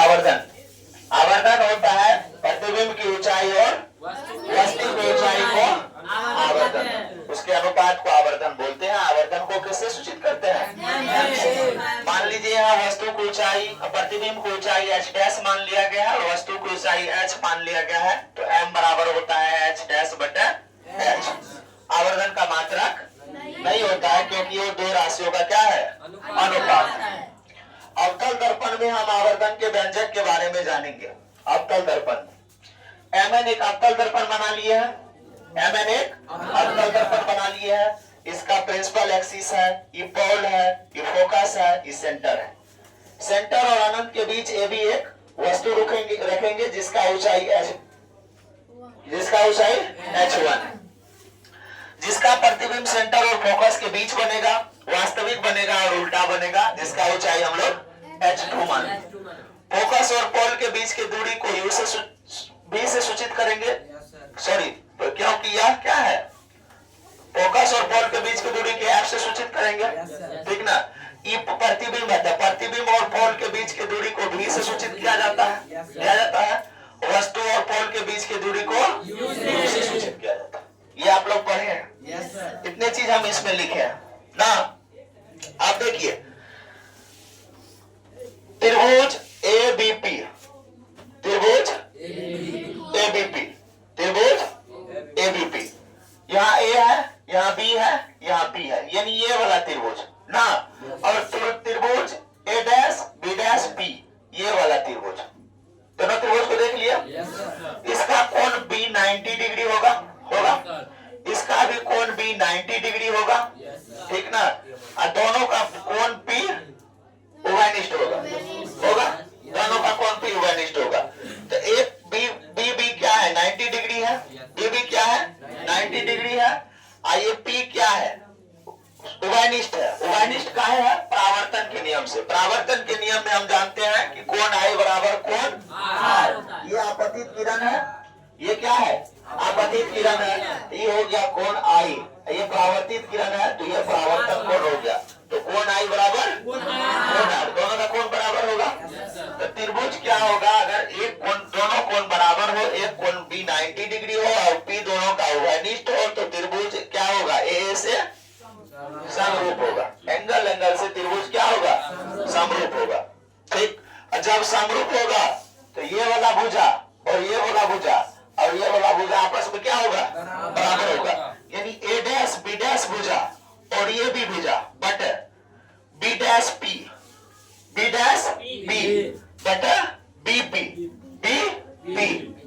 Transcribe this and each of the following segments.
आवर्धन। आवर्धन होता है प्रतिबिंब की ऊंचाई और वस्तु की ऊंचाई को आवर्धन, उसके अनुपात को आवर्धन बोलते हैं। आवर्धन को किससे सूचित करते हैं? मान लीजिए यहाँ वस्तु की ऊंचाई, प्रतिबिंब की ऊंचाई h डैश मान लिया गया है और वस्तु की ऊंचाई h मान लिया गया है, तो m बराबर होता है h डैश बटा h। आवर्धन का मात्रक नहीं होता है क्योंकि वो दो राशियों का क्या है? अनुपात है। अवतल दर्पण में हम आवर्धन के व्यंजक के बारे में जानेंगे। अवतल दर्पण, Mn एक अवतल दर्पण बना लिए है, Mn एक अवतल दर्पण बना लिए है। इसका प्रिंसिपल एक्सिस है, ये पोल है, ये फोकस है, ये सेंटर है। सेंटर और अनंत के बीच AB एक वस्तु रखेंगे जिसका ऊंचाई h1 है, जिसका प्रतिबिंब सेंटर और फोकस के बीच बनेगा, वास्तविक बनेगा और उल्टा बनेगा, जिसका ऊंचाई हम लोग h2 मानेंगे। फोकस और पोल के बीच की दूरी को U से B से सूचित करेंगे, सॉरी क्योंकि यह क्या है? फोकस और पोल के बीच की दूरी के F से सूचित करेंगे, ठीक ना। ये प्रतिबिंब है, प्रतिबिंब और पोल के बीच की दूरी को B से सूचित किया जाता है। वस्तु और पोल के बीच की दूरी को U से सूचित किया जाता है। ये आप लोग पढ़े हैं, इतने चीज हम इसमें लिखे हैं ना। आप देखिए त्रिभुज ABP, त्रिभुज ABP, यहाँ A है, यहाँ B है, यहाँ P है, यानी ये वाला त्रिभुज ना। और त्रिभुज A dash B dash P, ये वाला त्रिभुज, दोनों त्रिभुज को देख लिया। इसका कोण B 90 डिग्री होगा, इसका भी कोण B 90 डिग्री होगा, ठीक ना। और दोनों का कोण P उभयनिष्ठ होगा, दोनों का कोण P उभयनिष्ठ होगा। तो एक B क्या है? 90 डिग्री है, B क्या है? 90 डिग्री है। और ये P क्या है? उभयनिष्ठ है। उभयनिष्ठ काहे है? परावर्तन के नियम से। परावर्तन के नियम में हम जानते हैं कि कोण I बराबर कोण R। ये आपतित किरण है, ये क्या है? आपतित किरण है। ये हो गया कोण I, ये परावर्तित किरण है तो ये परावर्तन कोण हो गया। तो कोण I बराबर कोण R, दोनों का कोण बराबर होगा। तो त्रिभुज क्या होगा? अगर एक कोण, दोनों कोण बराबर हो, एक कोण B 90 डिग्री हो और P दोनों का उभयनिष्ठ हो, तो त्रिभुज क्या होगा? AA से समरूप होगा। एंगल से त्रिभुज क्या होगा? समरूप होगा, ठीक। जब समरूप होगा तो ये वाला भुजा और ये वाला भुजा और ये वाला भुजा आपस में क्या होगा? बराबर होगा। यानी A डैश B डैश भुजा और ये भी भुजा but B dash P, B dash B बटा BP, BP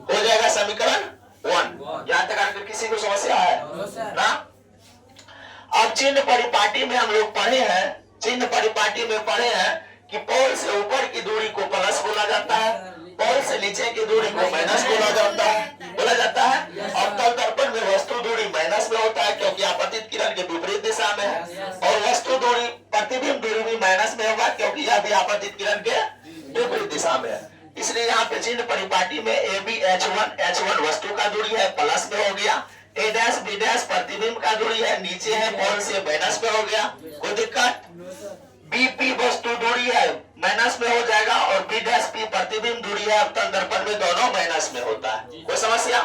हो जाएगा समीकरण 1। यहाँ तक आकर किसी को समस्या है ना? अब चिन्ह परिपाटी में हम लोग पढ़े हैं, चिन्ह परिपाटी में पढ़े हैं कि पोल से ऊपर की दूरी को प्लस बोला जाता है, पोल से नीचे की दूरी को माइनस बोला जाता है। अवतल दर्पण में वस्तु दूरी माइनस में होता है क्योंकि आपतित किरण के विपरीत दिशा में है, और वस्तु दूरी, प्रतिबिंब दूरी भी माइनस में होगा क्योंकि यह भी आपतित किरण के विपरीत दिशा में है। इसलिए यहाँ पे चिन्ह परिपाटी में AB H1 वस्तु का दूरी है, प्लस में हो गया। A डैश B डैश प्रतिबिंब का दूरी है, नीचे है, पोल से माइनस में हो गया, कोई दिक्कत। BP वस्तु दूरी है, माइनस में हो जाएगा, और B डैश P प्रतिबिंब दूरी है, अवतल दर्पण में दोनों माइनस में होता है। कोई समस्या?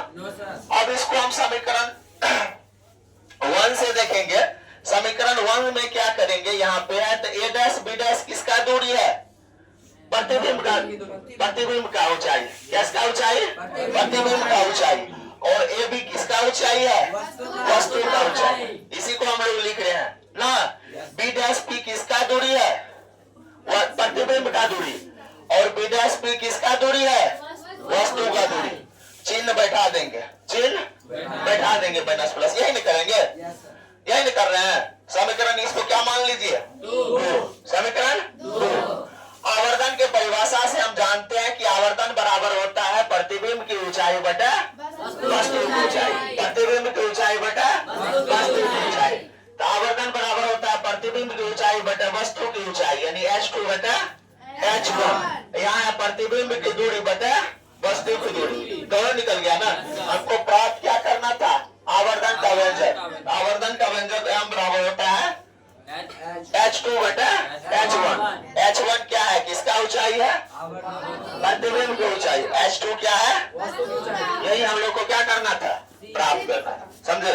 अब इसको हम समीकरण 1 से देखेंगे। समीकरण 1 में क्या करेंगे? यहाँ पे है तो A डैश B डैश किसका दूरी है? प्रतिबिंब का ऊंचाई। किसका ऊंचाई? प्रतिबिंब का ऊंचाई। और AB किसका ऊंचाई है? वस्तु का ऊंचाई। इसी को हम लोग लिख रहे हैं ना। B डैश P किसका दूरी है? प्रतिबिंब का दूरी। और B डैश P किसका दूरी है? वस्तु का दूरी। चिन्ह बैठा देंगे, माइनस प्लस, यही नहीं करेंगे? यही नहीं कर रहे हैं? समीकरण इसको क्या मान लीजिए? 2। समीकरण 2। आवर्धन के परिभाषा से हम जानते हैं कि आवर्धन बराबर होता है प्रतिबिंब की ऊंचाई बटा वस्तु की ऊंचाई, प्रतिबिंब की ऊंचाई बटा वस्तु की ऊंचाई। तो आवर्धन बराबर होता है प्रतिबिंब की ऊंचाई बटा वस्तु की ऊंचाई, यानी H2 बटा H1। यहाँ प्रतिबिंब की दूरी बटा वस्तु की दूरी, दोनों निकल गया ना। हमको प्राप्त क्या करना था? आवर्धन का व्यंजक। आवर्धन का व्यंजक M बराबर होता है H2 बटा H1। H1 क्या है? किसका ऊंचाई है? प्रतिबिंब की ऊंचाई H2 क्या है, यही हम लोग को क्या करना था, प्राप्त करना था, समझे।